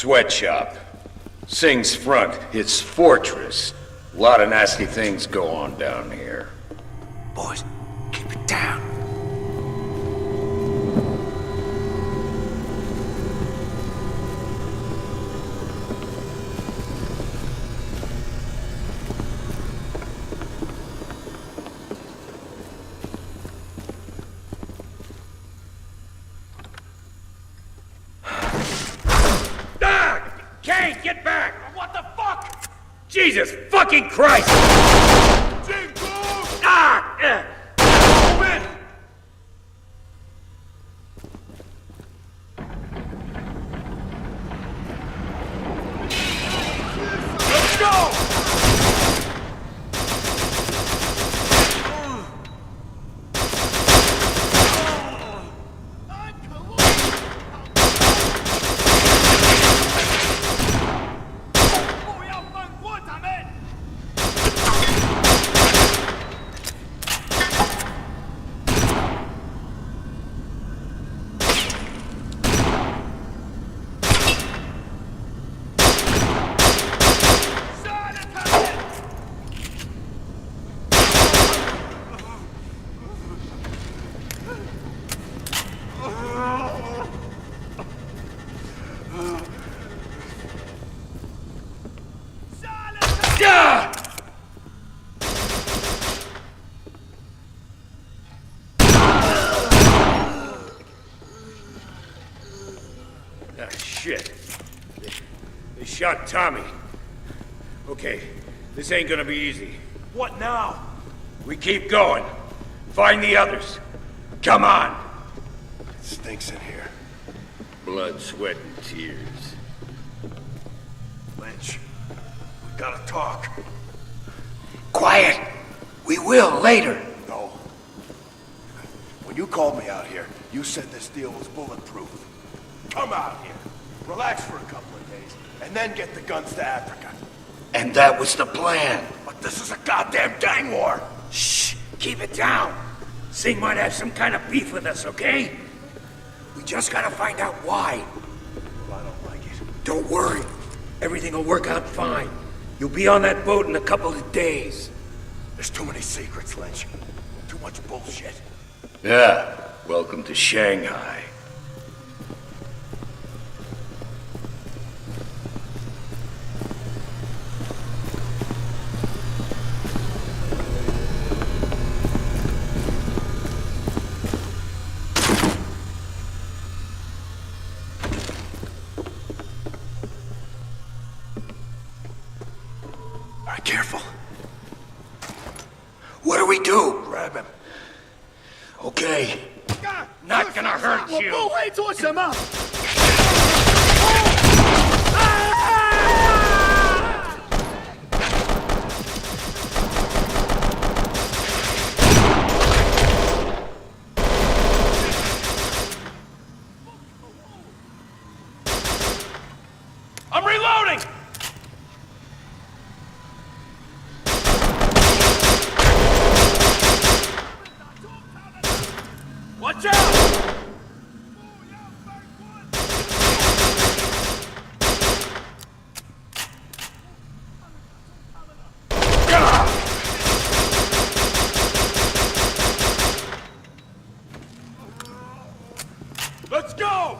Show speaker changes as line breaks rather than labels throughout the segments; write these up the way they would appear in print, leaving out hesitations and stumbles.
Sweatshop. Sing's front. It's fortress. A lot of nasty things go on down here.
Boys, keep it down.
Kane, get back! What the fuck? Jesus fucking Christ! Move in! Let's go! Ah, shit. They shot Tommy. Okay, this ain't gonna be easy.
What now?
We keep going. Find the others. Come on!
It stinks in here.
Blood, sweat, and tears.
Lynch, we gotta talk.
Quiet. We will later.
No. When you called me out here, you said this deal was bulletproof. Come out here, relax for a couple of days, and then get the guns to Africa.
And that was the plan.
But this is a goddamn gang war!
Shh. Keep it down. Sing might have some kind of beef with us, okay? We just gotta find out why.
Well, I don't like it.
Don't worry. Everything will work out fine. You'll be on that boat in a couple of days.
There's too many secrets, Lynch. Too much bullshit.
Yeah, welcome to Shanghai.
All right, careful.
What do we do?
Grab him.
Okay.
Not gonna hurt you!
不会做什么。I'm reloading! Watch out! Let's go!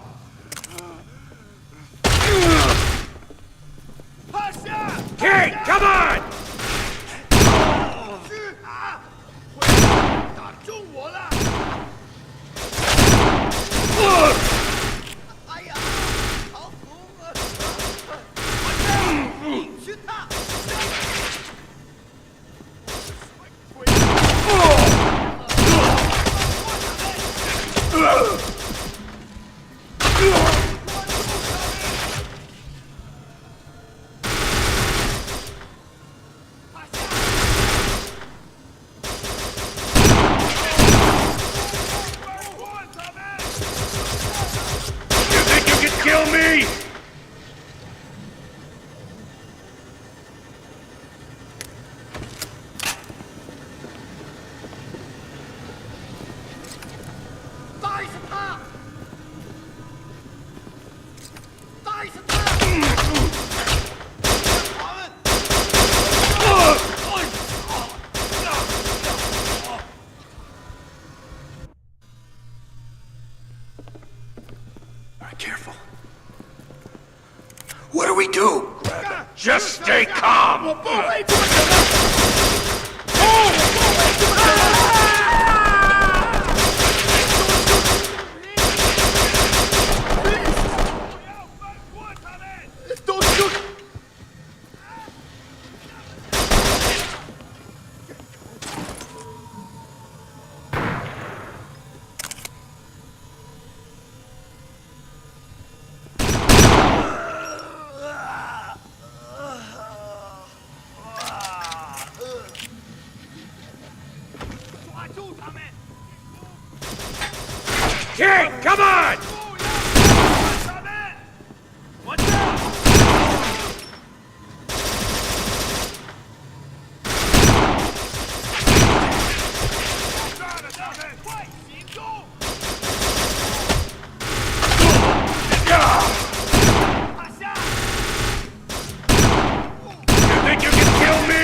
You grab him. Just stay calm.
Don't shoot!
Kane, come on!
Watch out!
You think you can kill me?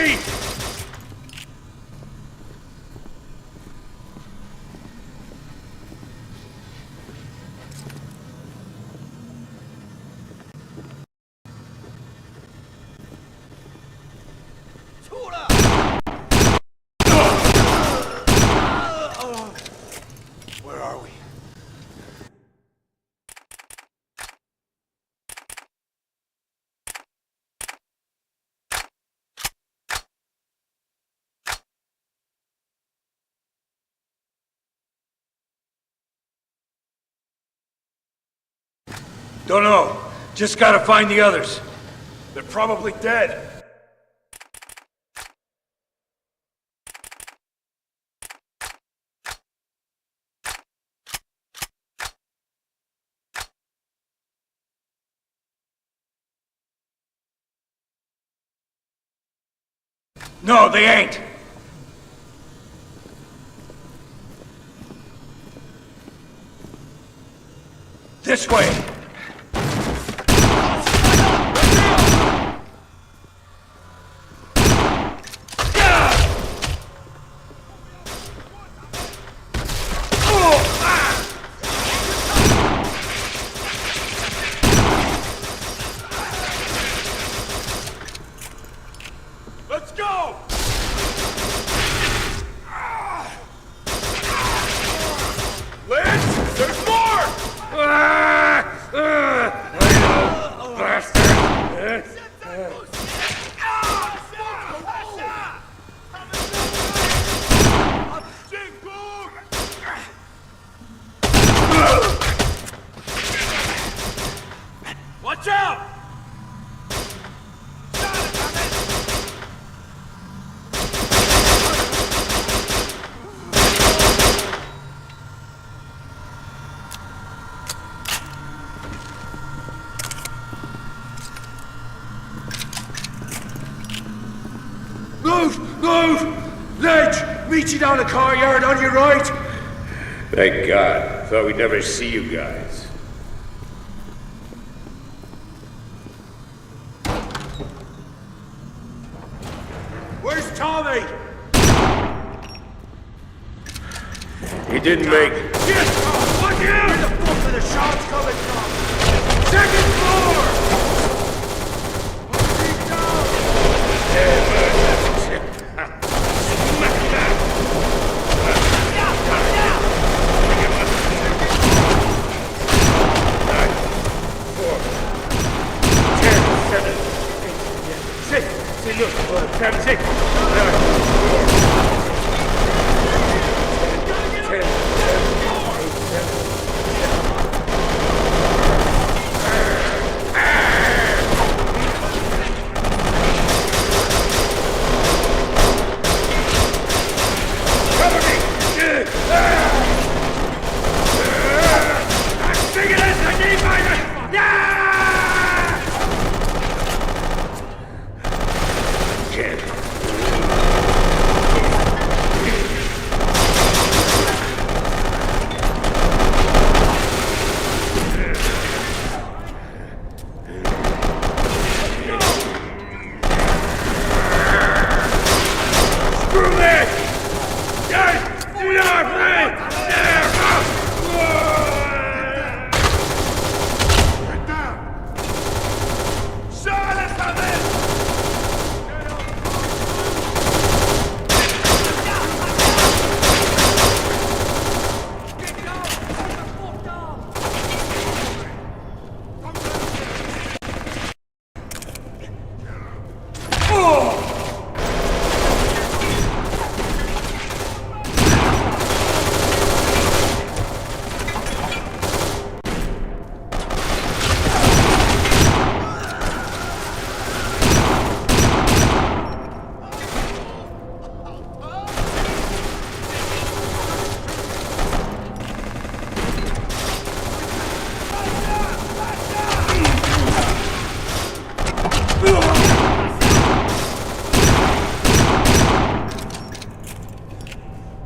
Where are we?
Don't know. Just gotta find the others.
They're probably dead.
No, they ain't. This way.
Let's go!
Lynch, there's more!
I know, bastard.
Watch out!
Move! Move! Lynch! Meet you down the car yard on your right! Thank God. Thought we'd never see you guys.
Where's Tommy?
He didn't make it.
Shit! Look out! Where the fuck are the shots coming from? Second floor!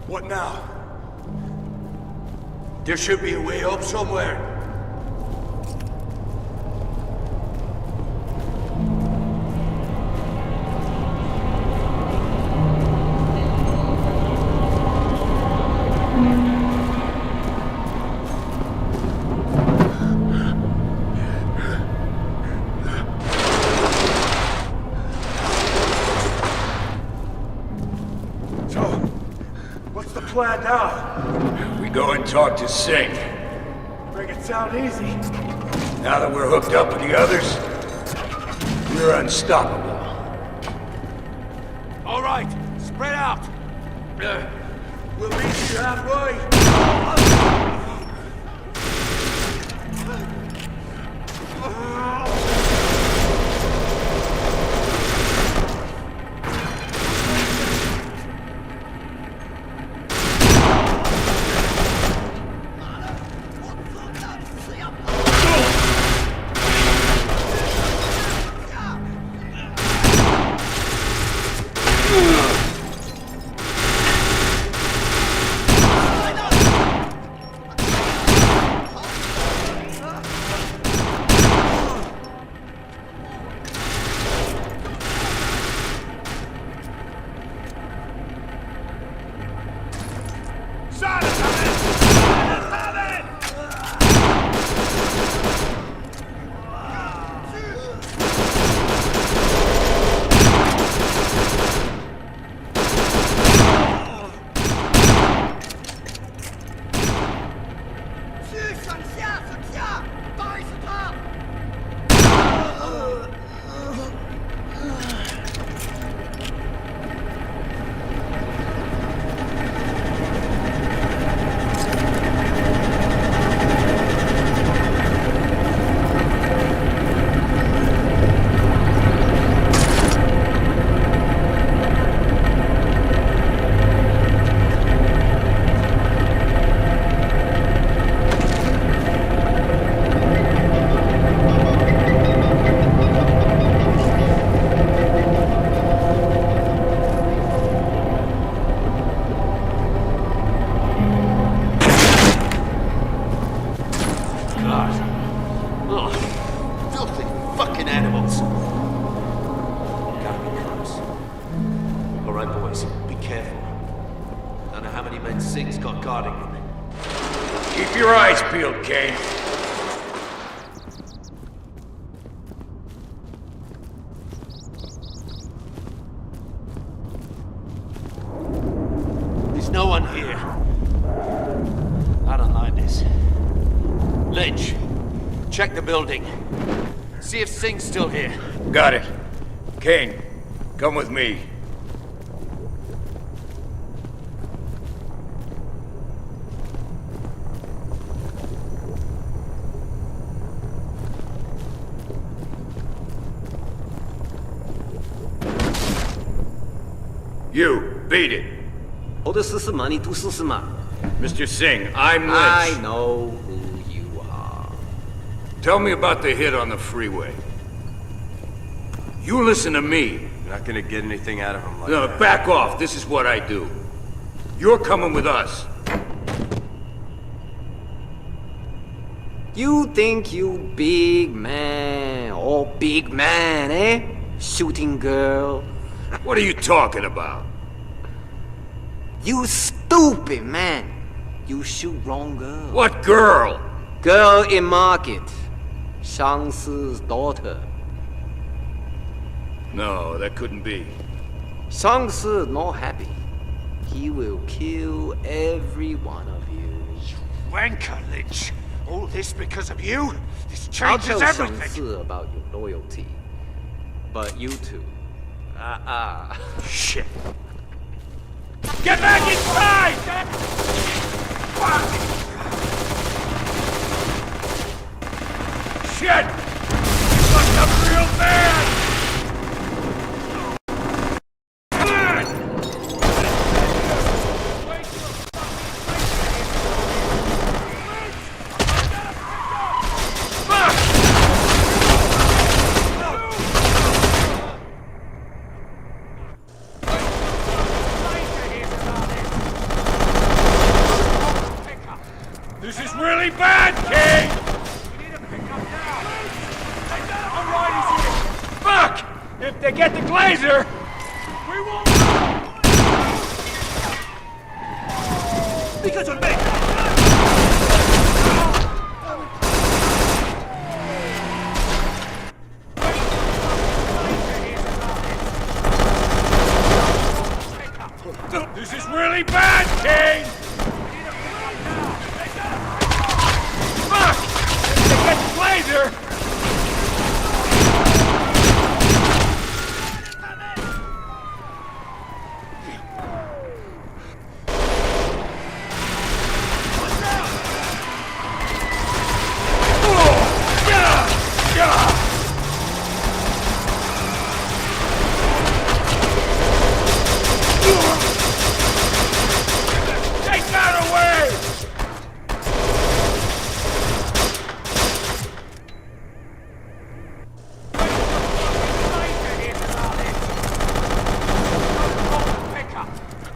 What now? There should be a way up somewhere. Plan now?
We go and talk to Singh.
Make it sound easy.
Now that we're hooked up with the others, we're unstoppable.
All right, spread out.
We'll meet you halfway.
Singh's got guarding him.
Keep your eyes peeled, Kane.
There's no one here. I don't like this. Lynch, check the building. See if Singh's still here.
Got it. Kane, come with me. You, beat it.
我的试试嘛，你都试试嘛。
Mr. Singh, I'm Lynch.
I know who you are.
Tell me about the hit on the freeway. You listen to me.
Not gonna get anything out of him like
No,
that.
back off. This is what I do. You're coming with us.
You think you big man, oh big man, eh? Shooting girl.
What are you talking about?
You stupid man. You shoot wrong girl.
What girl?
Girl in market. Shangsi's daughter.
No, that couldn't be.
Shangsi not happy. He will kill every one of you.
Wanker, Lynch. All this because of you? This
I'll
changes
tell
everything.
Shangsi about your loyalty. But you two,
Shit. Get back inside! Shit! Fucked up real bad! This is really bad, Kane!
We need to pick up now!
All right, he's here! Fuck! If they get the glazer, we won't...
Because of me!
This is really bad, Kane! Fuck! If they get the glazer... Take that away!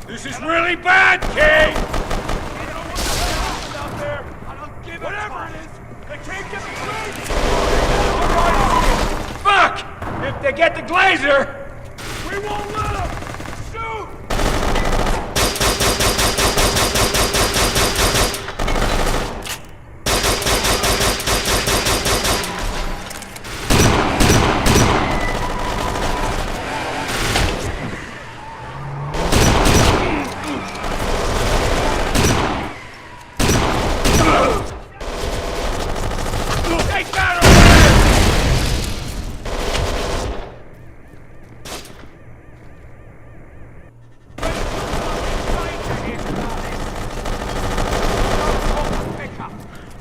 This is really bad, Kane!
Whatever it is, they can't get me through!
Fuck! If they get the glazer,
We won't let them! Shoot!
take that away!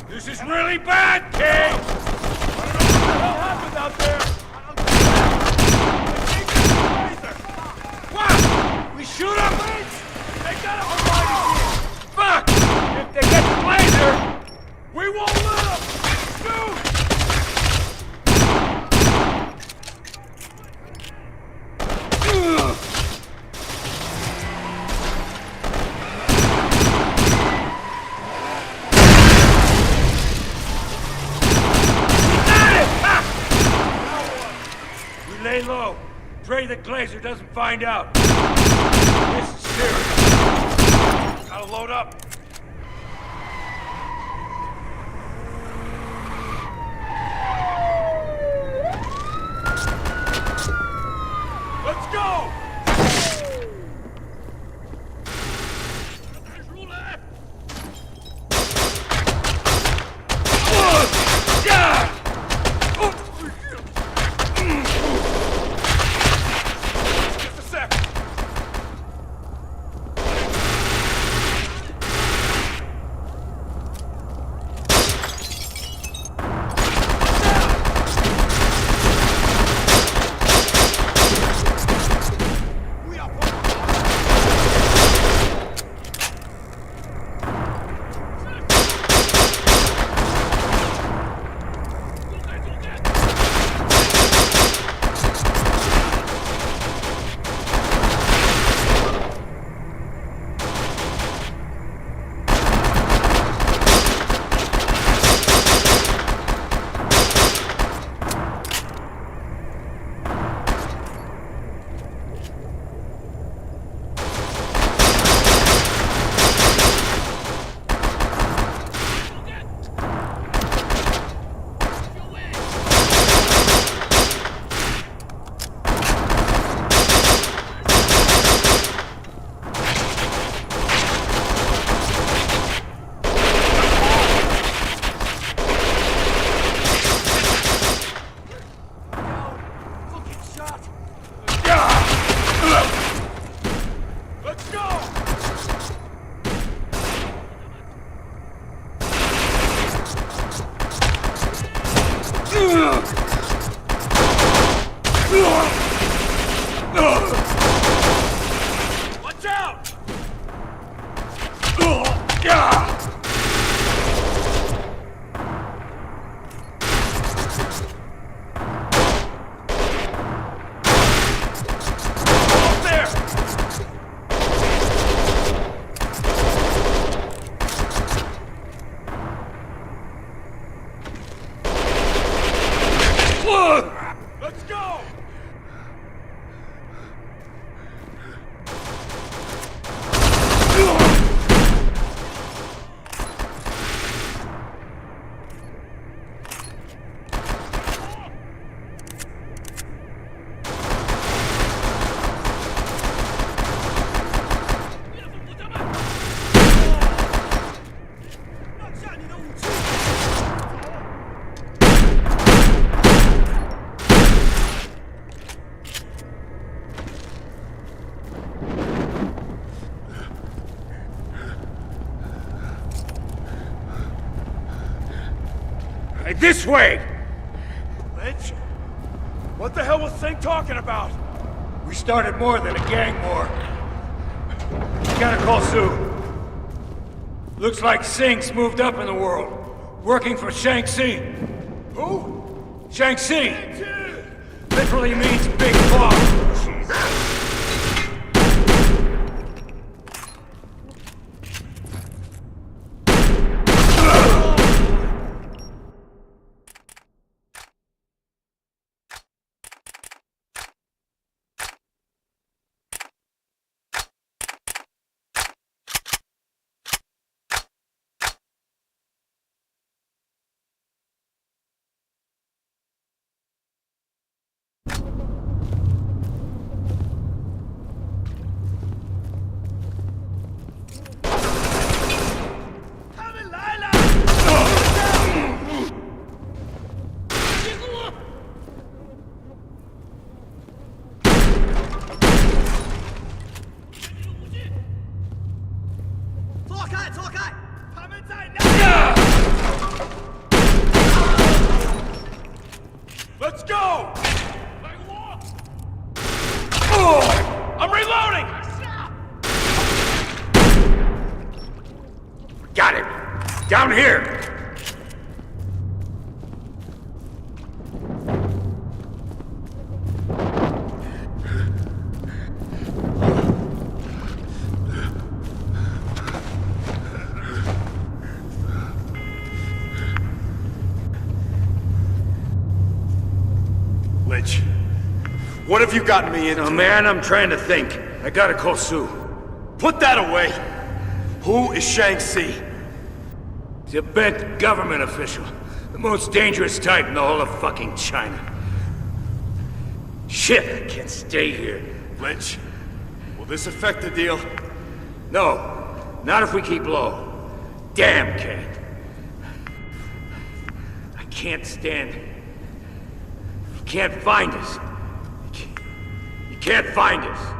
This is really bad, Kane!
What the hell happened out there? They can't get the laser!
What? We shoot him?
They got it right here!
Fuck! If they get the glazer,
We won't let them! Shoot!
got it! Ha! We lay low. Pray the glazer doesn't find out. This is serious. Gotta load up.
Let's go! Just a sec. Watch out! Up there! Let's go!
Hey, this way!
Lynch? What the hell was Singh talking about?
We started more than a gang war. We gotta call Sue. Looks like Singh's moved up in the world, working for Shaanxi.
Who?
Shaanxi! Literally means big boss.
Let's go! I'm reloading!
Got him! Down here!
Lynch, what have you gotten me into?
Now, man, I'm trying to think. I gotta call Sue.
Put that away! Who is Shaanxi?
He's a bent government official. The most dangerous type in the whole of fucking China. Shit, I can't stay here.
Lynch, will this affect the deal?
No, not if we keep low. Damn, Kane. I can't stand it. You can't find us. You can't find us.